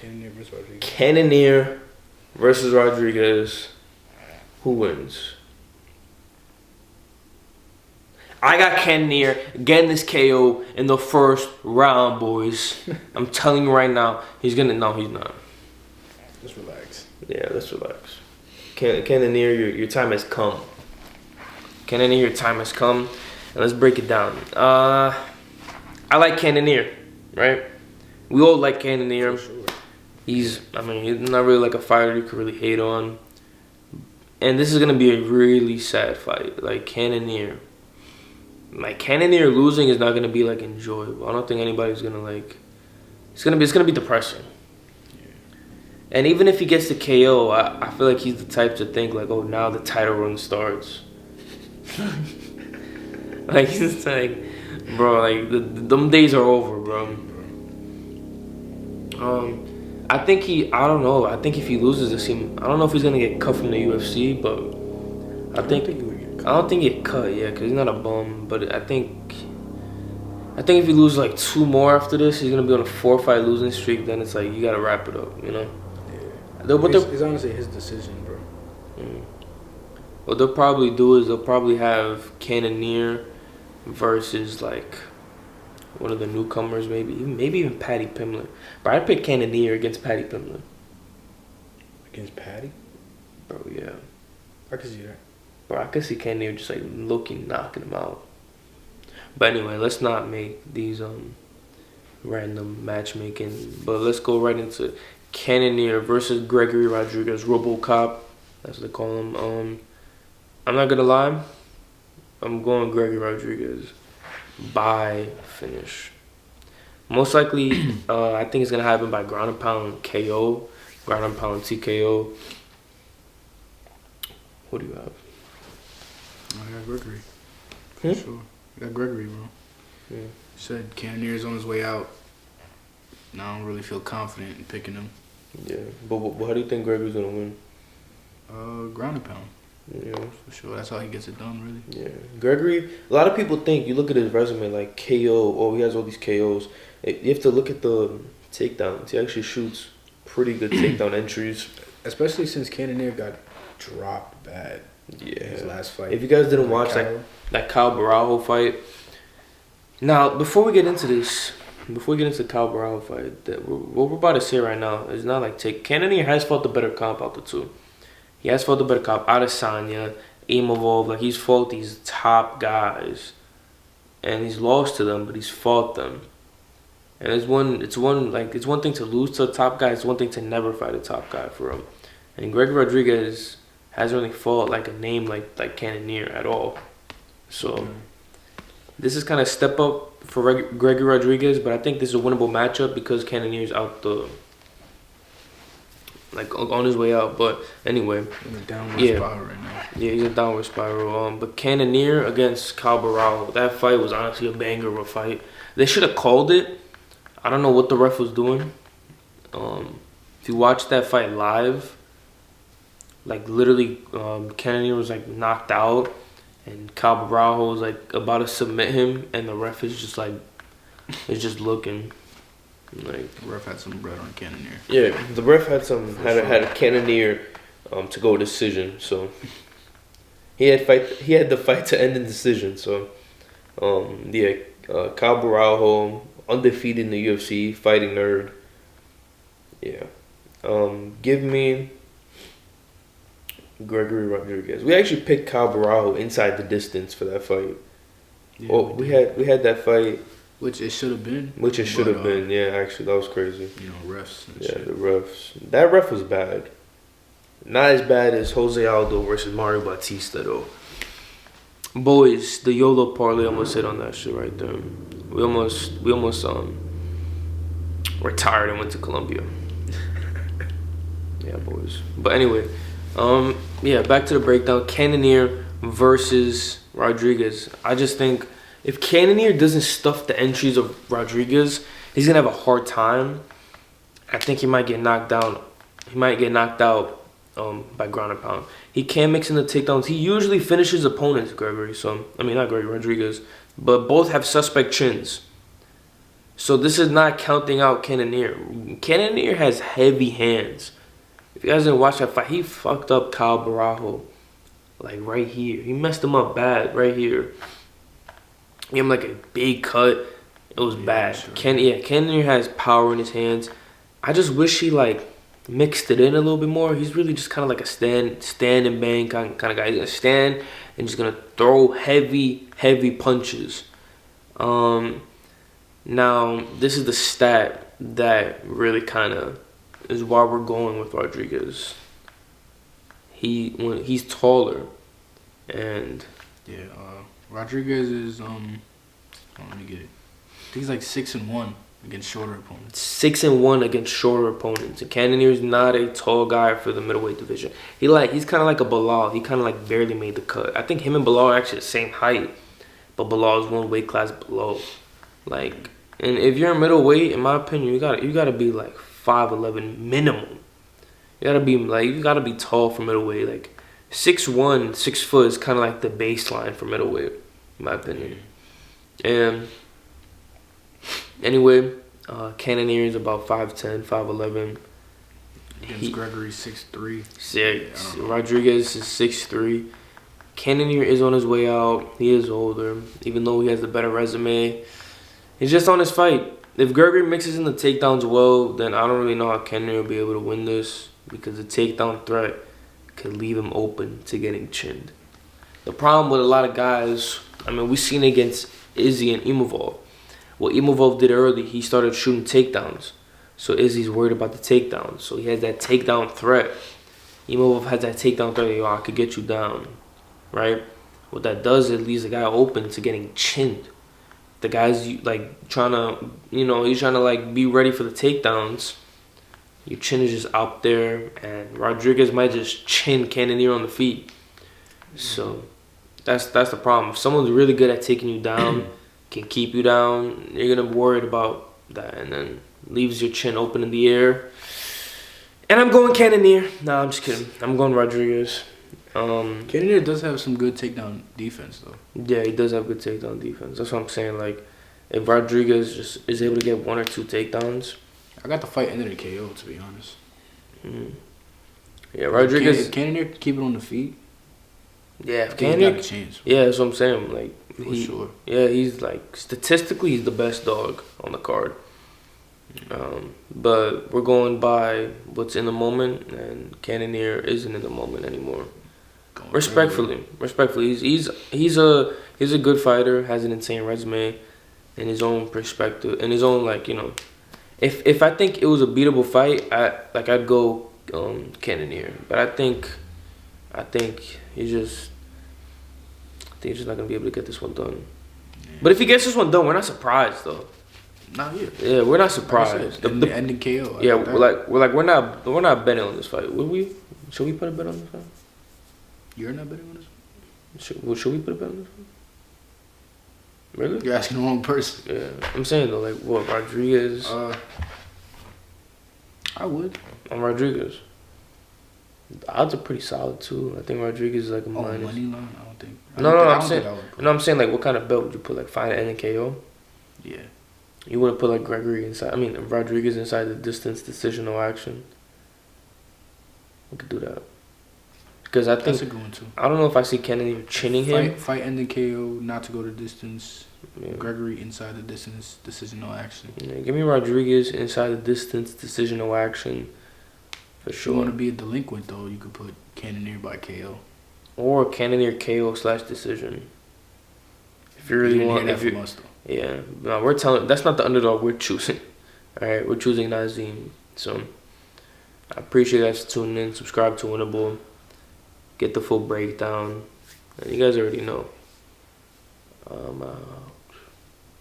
Cannonier versus Rodrigues. Cannonier versus Rodrigues. Who wins? I got Cannonier getting this KO in the first round, boys. I'm telling you right now, he's gonna. No, he's not. Just relax. Yeah, let's relax. Cannonier, your time has come. Cannonier, your time has come. And let's break it down. I like Cannonier, right? We all like Cannonier. For sure. He's not really like a fighter you could really hate on. And this is gonna be a really sad fight. Like Cannonier losing is not gonna be like enjoyable. I don't think anybody's gonna like. It's gonna be depressing. Yeah. And even if he gets the KO, I feel like he's the type to think like, oh, now the title run starts. Like he's like, bro, like them days are over, bro. I think I don't know. I think if he loses this, I don't know if he's gonna get cut from the UFC, but I don't think he get cut, yeah, because he's not a bum. But I think if he loses like 2 more after this, he's gonna be on a 4-fight losing streak. Then it's like you gotta wrap it up, you know. Yeah. It's honestly his decision, bro. What they'll probably do is they'll probably have Cannonier versus like one of the newcomers, maybe even Patty Pimblett. But I'd pick Cannonier against Patty Pimblett. Against Patty? Bro, yeah. I can see that. Bro, I could see Cannonier just like knocking him out. But anyway, let's not make these random matchmaking. But let's go right into Cannonier versus Gregory Rodrigues, RoboCop. That's what they call him. I'm not gonna lie. I'm going Gregory Rodrigues by finish. Most likely, I think it's gonna happen by ground and pound KO, ground and pound TKO. What do you have? I got Gregory. For sure. I got Gregory, bro. Yeah. You said Cannonier's on his way out. Now I don't really feel confident in picking him. Yeah, but how do you think Gregory's gonna win? Ground and pound. Yeah, for sure. That's how he gets it done, really. Yeah, Gregory. A lot of people think you look at his resume like KO. Oh, he has all these KOs. You have to look at the takedowns. He actually shoots pretty good takedown entries. Especially since Cannonier got dropped bad. Yeah, in his last fight. If you guys didn't watch that Kyle Barajo fight. Now, before we get into the Kyle Barajo fight, what we're about to say right now is not like Cannonier has fought the better comp out the two. He has fought the better comp. Adesanya, Imavov, like he's fought these top guys, and he's lost to them, but he's fought them. And it's one thing to lose to a top guy. It's one thing to never fight a top guy for him. And Gregory Rodrigues hasn't really fought like a name like Cannonier at all. So this is kind of step up for Gregory Rodrigues, but I think this is a winnable matchup because Cannonier's out on his way out. But anyway, in a downward spiral right now. Yeah, he's a downward spiral. But Cannonier against Kyle Barajo, that fight was honestly a banger of a fight. They should have called it. I don't know what the ref was doing. If you watch that fight live, like literally, Cannonier was like knocked out, and Kyle Barajo was like about to submit him, and the ref is just like, is just looking. Like the ref had some bread on Cannonier. Yeah, the ref had a Cannonier to go decision. So he had the fight to end in decision. So Kyle Barajo, undefeated in the UFC, fighting nerd. Yeah. Give me Gregory Rodrigues. We actually picked Kyle Barajo inside the distance for that fight. Yeah, we had that fight. Which it should have been. Yeah, actually, that was crazy. You know, refs and shit. The refs. That ref was bad. Not as bad as Jose Aldo versus Mario Bautista, though. Boys, the YOLO parlay almost hit on that shit right there. We almost retired and went to Colombia. Yeah, boys. But anyway, back to the breakdown. Cannonier versus Rodrigues. I just think if Cannonier doesn't stuff the entries of Rodrigues, he's gonna have a hard time. I think he might get knocked down. He might get knocked out by ground and pound. He can mix in the takedowns. He usually finishes opponents, Gregory. Not Gregory Rodrigues, but both have suspect chins. So this is not counting out Cannonier. Cannonier has heavy hands. If you guys didn't watch that fight, he fucked up Kyle Barajo. Like right here. He messed him up bad right here. He gave him like a big cut. It was bad. Sure. Cannonier has power in his hands. I just wish he like mixed it in a little bit more. He's really just kind of like a stand and bang kind of guy. He's gonna stand and just gonna throw heavy punches. Now this is the stat that really kind of is why we're going with Rodrigues. He's taller, and Rodrigues is let me get it. I think he's like 6-1 against shorter opponents. 6-1 against shorter opponents. And Cannonier is not a tall guy for the middleweight division. He's kind of like a Bilal. He kind of like barely made the cut. I think him and Bilal are actually the same height, but Bilal is one weight class below. Like, and if you're a middleweight, in my opinion, you gotta be like 5'11" minimum. You gotta be tall for middleweight. Like 6'1", 6 foot is kind of like the baseline for middleweight, in my opinion. And anyway, Cannonier is about 5'10", 5'11". Against Gregory 6'3". Yeah, Rodrigues is 6'3". Cannonier is on his way out. He is older, even though he has the better resume. He's just on his fight. If Gregory mixes in the takedowns well, then I don't really know how Cannonier will be able to win this, because the takedown threat could leave him open to getting chinned. The problem with a lot of guys, I mean, we've seen it against Izzy and Imavov. What Imavov did early, he started shooting takedowns. So Izzy's worried about the takedowns. So he has that takedown threat. Imavov has that takedown threat. Yo, I could get you down, right? What that does, it leaves the guy open to getting chinned. The guy's like trying to, he's trying to like be ready for the takedowns. Your chin is just out there, and Rodrigues might just chin Cannonier on the feet. So that's the problem. If someone's really good at taking you down, can keep you down, you're gonna be worried about that, and then leaves your chin open in the air. And I'm going Cannonier. No, I'm just kidding. I'm going Rodrigues. Cannonier does have some good takedown defense, though. Yeah, he does have good takedown defense. That's what I'm saying. Like, if Rodrigues just is able to get 1 or 2 takedowns, I got the fight ended in KO, to be honest. Yeah, Rodrigues. If Cannonier can keep it on the feet, yeah, if Cannonier got a chance. Yeah, that's what I'm saying. Like, for sure. Yeah, he's like statistically he's the best dog on the card. But we're going by what's in the moment, and Cannonier isn't in the moment anymore. Respectfully, he's a good fighter, has an insane resume, in his own perspective, in his own If I think it was a beatable fight, I'd go Cannonier, but I think he's just not gonna be able to get this one done. Yeah. But if he gets this one done, we're not surprised though. Not yet. Yeah, we're not surprised. The ending KO. Yeah, we're not betting on this fight. Would we? Should we put a bet on this fight? You're not betting on this one? Should we put a bet on this one? Really? You're asking the wrong person. Yeah, I'm saying though, like what, Rodrigues? I would. On Rodrigues. The odds are pretty solid too. I think Rodrigues is like a minus. Money line? I don't think. I'm saying like what kind of bet would you put? Like fight and KO? Yeah. You wouldn't put like Rodrigues inside the distance, decision, no action. We could do that. Because I think that's a good one too. I don't know if I see Cannonier chinning him. Fight ending KO, not to go to distance. Yeah. Gregory inside the distance, decision, no action. Yeah, give me Rodrigues inside the distance, decision, no action. For sure. If you want to be a delinquent though, you could put Cannonier by KO. Or Cannonier KO/decision. If you really want, if you yeah, no, we're telling. That's not the underdog we're choosing. All right, we're choosing Nazim. So I appreciate you guys tuning in. Subscribe to Winnable. Get the full breakdown. And you guys already know. I'm out.